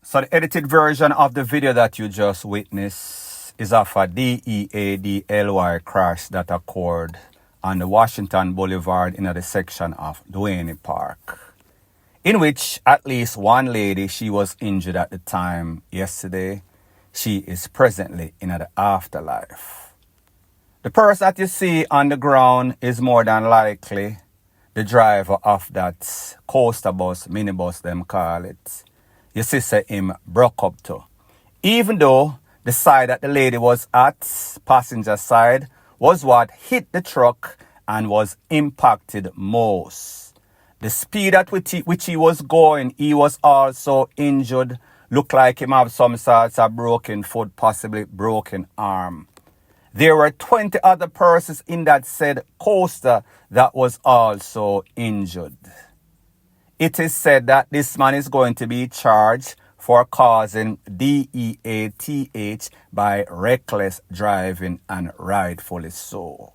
So the edited version of the video that you just witnessed is of a DEADLY crash that occurred on the Washington Boulevard in the section of Duane Park, in which at least one lady, she was injured at the time yesterday. She is presently in the afterlife. The person that you see on the ground is more than likely the driver of that coaster bus, minibus, them call it. You see, say him broke up to. Even though the side that the lady was at, passenger side, was what hit the truck and was impacted most. The speed at which he was going, he was also injured. Looked like him have some sorts of broken foot, possibly broken arm. There were 20 other persons in that said coaster that was also injured. It is said that this man is going to be charged for causing DEATH by reckless driving, and rightfully so.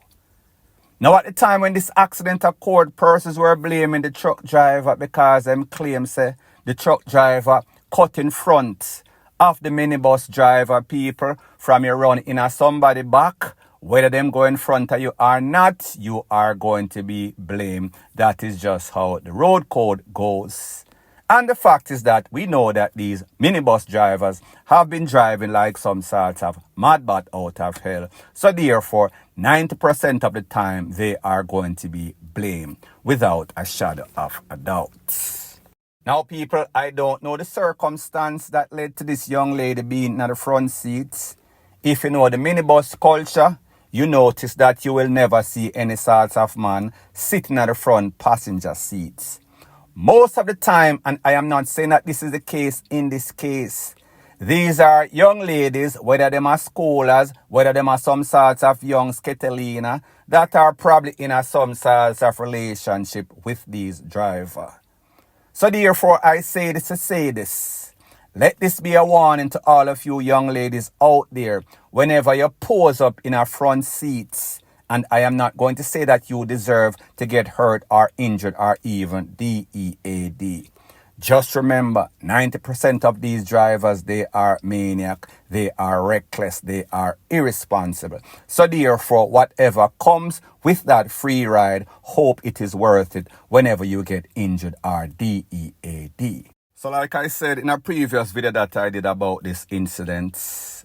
Now, at the time when this accident occurred, persons were blaming the truck driver because them claim say the truck driver cut in front of the minibus driver. People from your run in a somebody back, whether them go in front of you or not, you are going to be blamed. That is just how the road code goes. And the fact is that we know that these minibus drivers have been driving like some sort of madbat out of hell. So therefore, 90% of the time, they are going to be blamed without a shadow of a doubt. Now, people, I don't know the circumstance that led to this young lady being in the front seat. If you know the minibus culture, you notice that you will never see any sort of man sitting at the front passenger seats. Most of the time, and I am not saying that this is the case in this case, these are young ladies, whether them are scholars, whether them are some sorts of young sketelina, that are probably in a some sorts of relationship with these drivers. So therefore, I say this to say this. Let this be a warning to all of you young ladies out there. Whenever you pose up in a front seats, and I am not going to say that you deserve to get hurt or injured or even DEAD. Just remember, 90% of these drivers, they are maniac, they are reckless, they are irresponsible. So therefore, whatever comes with that free ride, hope it is worth it whenever you get injured or DEAD. So like I said in a previous video that I did about this incident,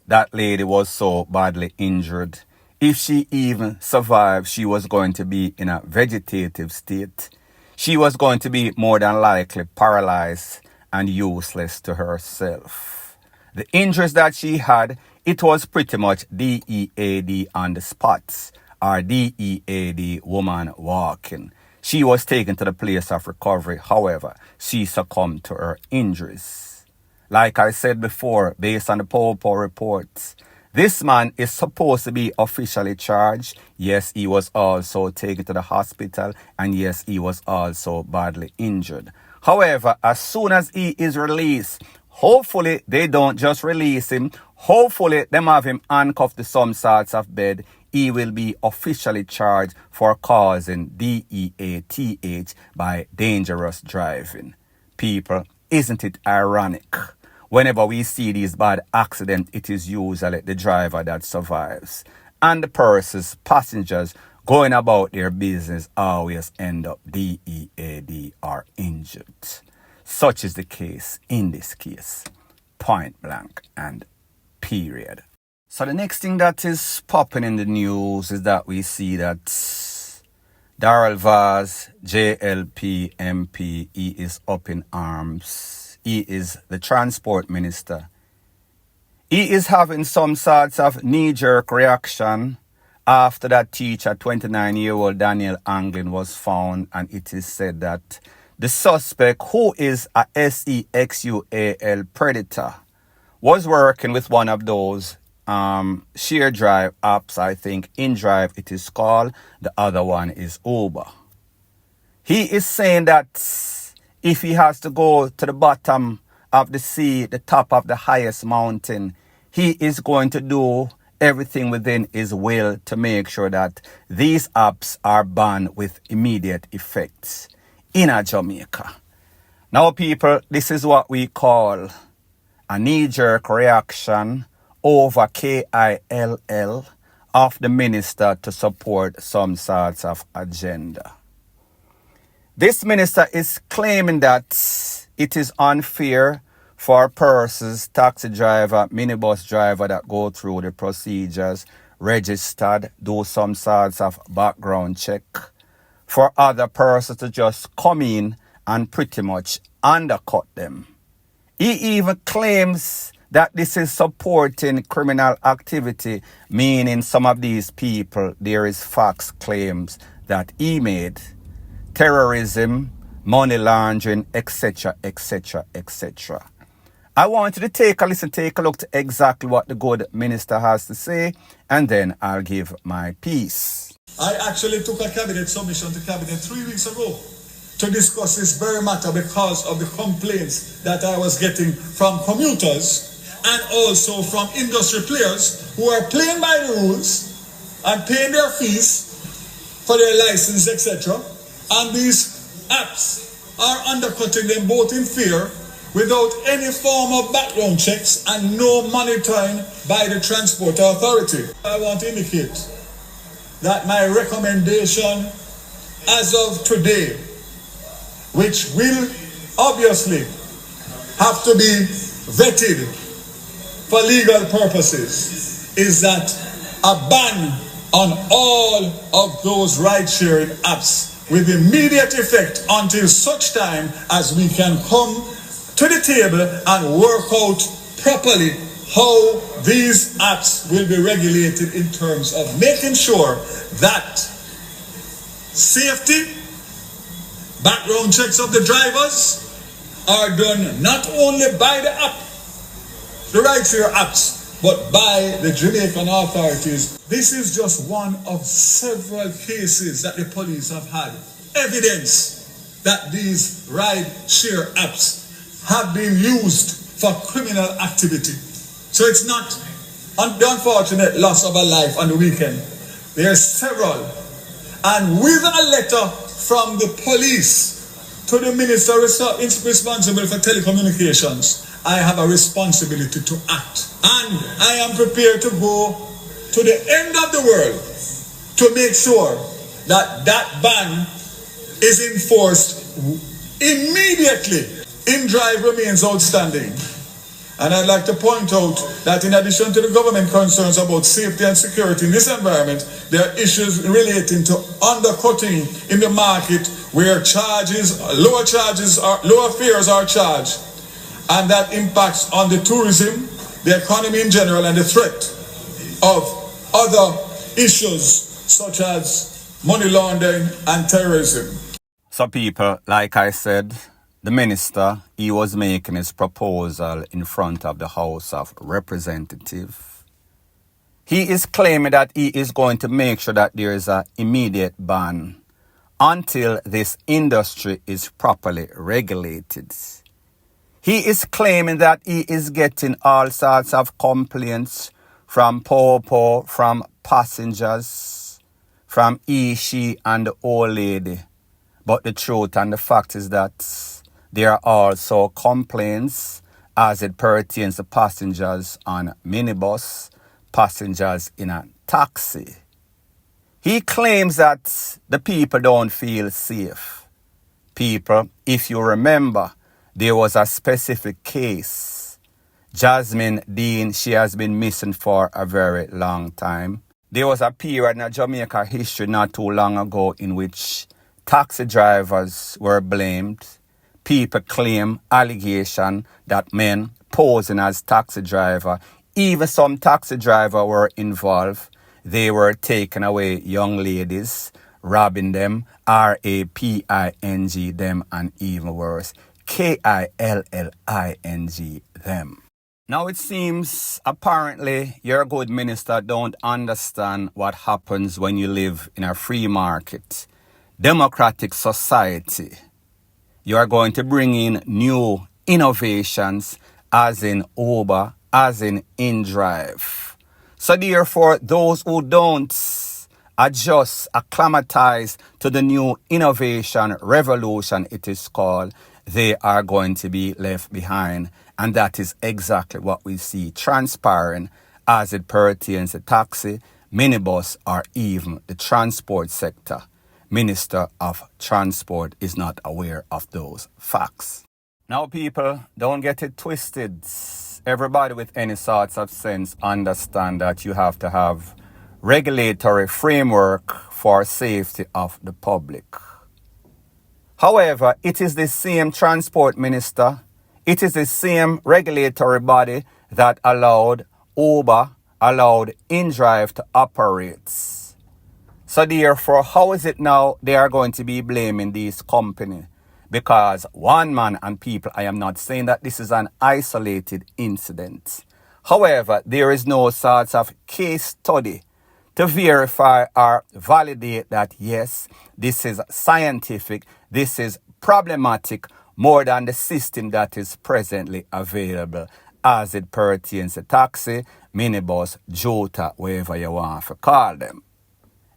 that lady was so badly injured. If she even survived, she was going to be in a vegetative state. She was going to be more than likely paralyzed and useless to herself. The injuries that she had, it was pretty much DEAD on the spots, or DEAD woman walking. She was taken to the place of recovery. However, she succumbed to her injuries. Like I said before, based on the Popo reports, this man is supposed to be officially charged. Yes, he was also taken to the hospital, and yes, he was also badly injured. However, as soon as he is released, hopefully they don't just release him. Hopefully them have him handcuffed to some sorts of bed. He will be officially charged for causing DEATH by dangerous driving. People, isn't it ironic? Whenever we see these bad accidents, it is usually the driver that survives. And the persons, passengers, going about their business always end up DEAD or injured. Such is the case in this case. Point blank and period. So the next thing that is popping in the news is that we see that Daryl Vaz, JLP MP, he is up in arms. He is the transport minister. He is having some sorts of knee-jerk reaction after that teacher, 29-year-old Daniel Anglin, was found, and it is said that the suspect, who is a SEXUAL predator, was working with one of those share drive apps. I think InDrive it is called. The other one is Uber. He is saying that if he has to go to the bottom of the sea, the top of the highest mountain, he is going to do everything within his will to make sure that these apps are banned with immediate effects in Jamaica. Now, people, this is what we call a knee-jerk reaction over KILL of the minister to support some sorts of agenda. This minister is claiming that it is unfair for persons, taxi driver, minibus driver that go through the procedures, registered, do some sorts of background check, for other persons to just come in and pretty much undercut them. He even claims that this is supporting criminal activity, meaning some of these people, there is facts claims that he made, terrorism, money laundering, etc., etc., etc. I want you to take a listen, take a look to exactly what the good minister has to say, and then I'll give my piece. I actually took a cabinet submission to cabinet 3 weeks ago to discuss this very matter because of the complaints that I was getting from commuters and also from industry players who are playing by the rules and paying their fees for their license, etc. And these apps are undercutting them both in fear, without any form of background checks and no monitoring by the transport authority. I want to indicate that my recommendation as of today, which will obviously have to be vetted for legal purposes, is that a ban on all of those ride-sharing apps with immediate effect until such time as we can come to the table and work out properly how these apps will be regulated in terms of making sure that safety, background checks of the drivers are done not only by the app, the rideshare apps, but by the Jamaican authorities. This is just one of several cases that the police have had evidence that these rideshare apps have been used for criminal activity. So it's not the unfortunate loss of a life on the weekend. There are several. And with a letter from the police to the minister responsible for telecommunications, I have a responsibility to act. And I am prepared to go to the end of the world to make sure that that ban is enforced immediately. InDrive remains outstanding. And I'd like to point out that in addition to the government concerns about safety and security in this environment, there are issues relating to undercutting in the market where lower fares are charged. And that impacts on the tourism, the economy in general, and the threat of other issues such as money laundering and terrorism. So people, like I said, the minister, he was making his proposal in front of the House of Representatives. He is claiming that he is going to make sure that there is an immediate ban until this industry is properly regulated. He is claiming that he is getting all sorts of complaints from Popo, from passengers, from he, she, and the old lady. But the truth and the fact is that there are also complaints as it pertains to passengers on minibus, passengers in a taxi. He claims that the people don't feel safe. People, if you remember, there was a specific case. Jasmine Dean, she has been missing for a very long time. There was a period in Jamaica history not too long ago in which taxi drivers were blamed. People claim allegation that men posing as taxi driver, even some taxi driver were involved. They were taking away young ladies, robbing them, raping them, and even worse, killing them. Now it seems apparently your good minister don't understand what happens when you live in a free market, democratic society. You are going to bring in new innovations as in Uber, as in InDrive. So therefore, those who don't adjust, acclimatize to the new innovation revolution it is called, they are going to be left behind. And that is exactly what we see transpiring as it pertains to taxi, minibus, or even the transport sector. Minister of Transport is not aware of those facts. Now, people, don't get it twisted. Everybody with any sorts of sense understand that you have to have regulatory framework for safety of the public. However, it is the same transport minister, it is the same regulatory body that allowed Uber, allowed InDrive to operate. So therefore, how is it now they are going to be blaming these companies? Because one man and people, I am not saying that this is an isolated incident. However, there is no sort of case study to verify or validate that, yes, this is scientific, this is problematic more than the system that is presently available as it pertains to taxi, minibus, jota, whatever you want to call them.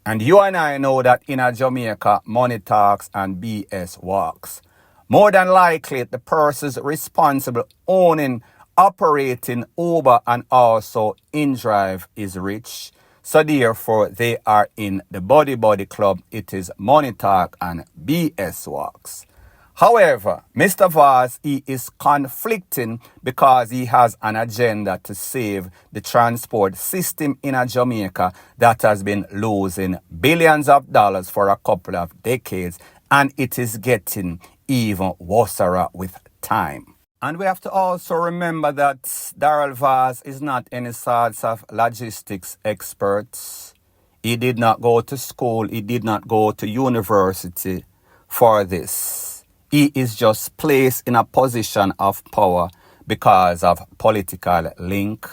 And you and I know that in a Jamaica, money talks and BS walks. More than likely, the persons responsible owning, operating Uber and also InDrive is rich. So therefore, they are in the body club. It is money talk and BS walks. However, Mr. Vaz, he is conflicting because he has an agenda to save the transport system in Jamaica that has been losing billions of dollars for a couple of decades, and it is getting even worse with time. And we have to also remember that Daryl Vaz is not any sorts of logistics expert. He did not go to school, he did not go to university for this. He is just placed in a position of power because of political link,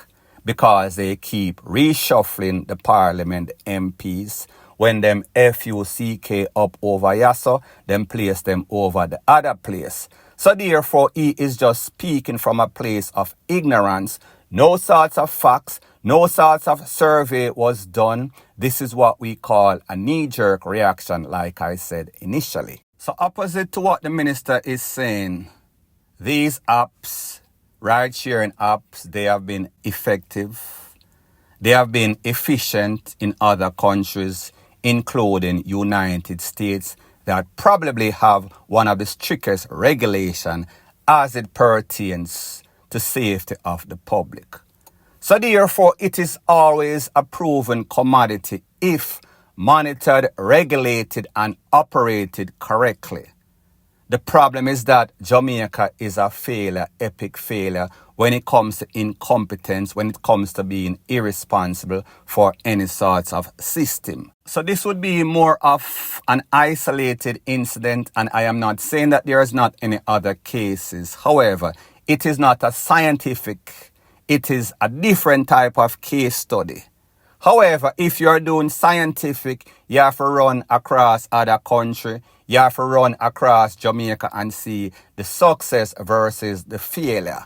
because they keep reshuffling the parliament MPs. When them FUCK up over Yasso, them place them over the other place. So therefore, he is just speaking from a place of ignorance. No sorts of facts, no sorts of survey was done. This is what we call a knee-jerk reaction, like I said initially. So opposite to what the minister is saying, these apps, ride-sharing apps, they have been effective. They have been efficient in other countries, including United States, that probably have one of the strictest regulation as it pertains to safety of the public. So therefore, it is always a proven commodity if monitored, regulated, and operated correctly. The problem is that Jamaica is a failure, epic failure, when it comes to incompetence, when it comes to being irresponsible for any sorts of system. So this would be more of an isolated incident, and I am not saying that there is not any other cases. However, it is not a scientific, it is a different type of case study. However, if you're doing scientific, you have to run across other country, you have to run across Jamaica and see the success versus the failure.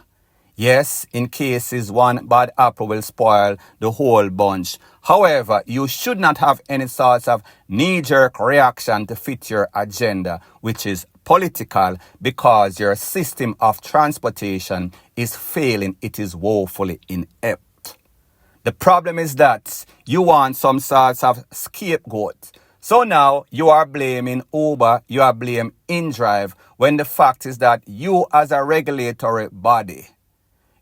Yes, in cases one bad apple will spoil the whole bunch. However, you should not have any sorts of knee-jerk reaction to fit your agenda, which is political, because your system of transportation is failing. It is woefully inept. The problem is that you want some sorts of scapegoat. So now you are blaming Uber, you are blaming InDrive, when the fact is that you as a regulatory body,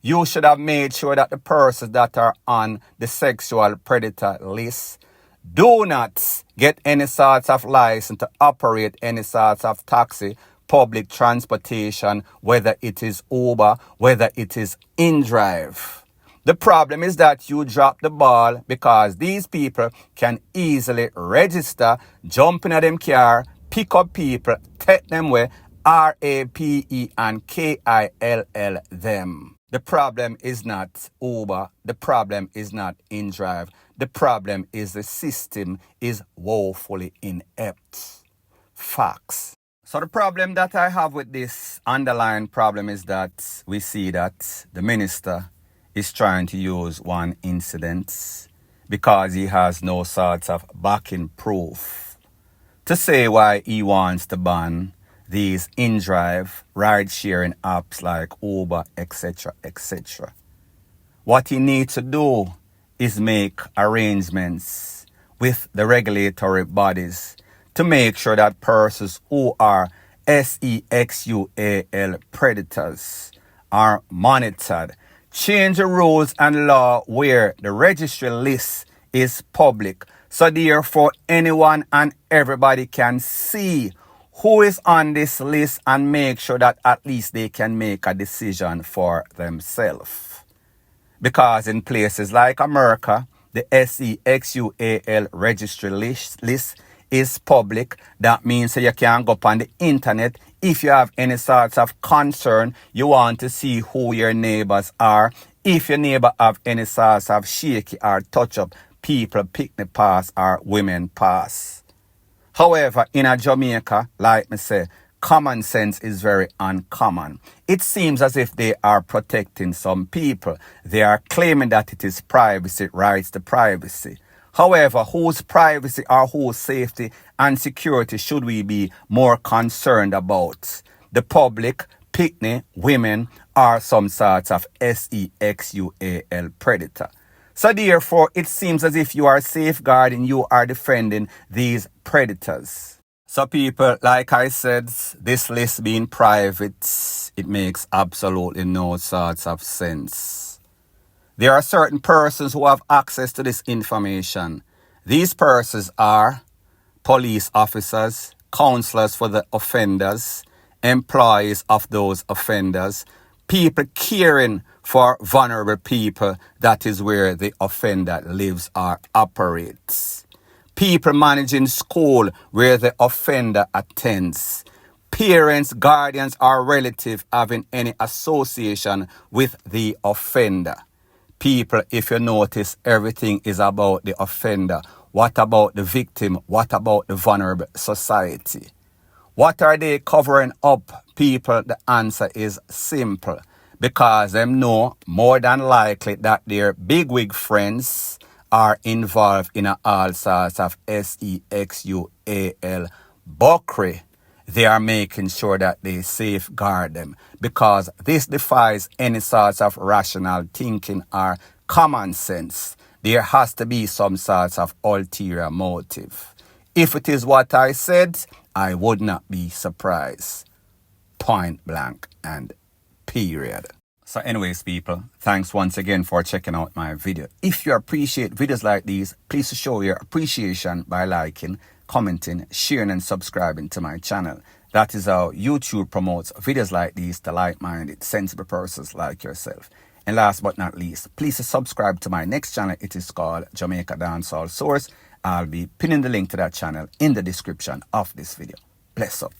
you should have made sure that the persons that are on the sexual predator list do not get any sorts of license to operate any sorts of taxi, public transportation, whether it is Uber, whether it is InDrive. The problem is that you drop the ball because these people can easily register, jump in them car, pick up people, take them away, RAPE and KILL them. The problem is not Uber. The problem is not InDrive. The problem is the system is woefully inept. Facts. So the problem that I have with this underlying problem is that we see that the minister is trying to use one incident because he has no sort of backing proof to say why he wants to ban these InDrive ride-sharing apps like Uber, etc., etc. What he needs to do is make arrangements with the regulatory bodies to make sure that persons who are sexual predators are monitored. Change the rules and law where the registry list is public, so therefore anyone and everybody can see who is on this list and make sure that at least they can make a decision for themselves. Because in places like America, the sexual registry list is public. That means that you can go up on the internet. If you have any sorts of concern, you want to see who your neighbors are. If your neighbor have any sorts of shaky or touch up, people picnic pass or women pass. However, in a Jamaica, like me say, common sense is very uncommon. It seems as if they are protecting some people. They are claiming that it is privacy, rights to privacy. However, whose privacy or whose safety and security should we be more concerned about? The public, picnic, women, or some sort of sexual predator? So therefore, it seems as if you are safeguarding, you are defending these predators. So people, like I said, this list being private, it makes absolutely no sorts of sense. There are certain persons who have access to this information. These persons are police officers, counselors for the offenders, employees of those offenders, people caring for vulnerable people. That is where the offender lives or operates. People managing school where the offender attends. Parents, guardians, or relatives having any association with the offender. People, if you notice, everything is about the offender. What about the victim? What about the vulnerable society? What are they covering up, people? The answer is simple. Because them know more than likely that their bigwig friends are involved in all sorts of sexual buckery. They are making sure that they safeguard them, because this defies any sort of rational thinking or common sense. There has to be some sort of ulterior motive. If it is what I said, I would not be surprised. Point blank and period. So anyways, people, thanks once again for checking out my video. If you appreciate videos like these, please show your appreciation by liking, commenting, sharing, and subscribing to my channel. That is how YouTube promotes videos like these to like-minded, sensible persons like yourself. And last but not least, please subscribe to my next channel. It is called Jamaica Dancehall Source. I'll be pinning the link to that channel in the description of this video. Bless up.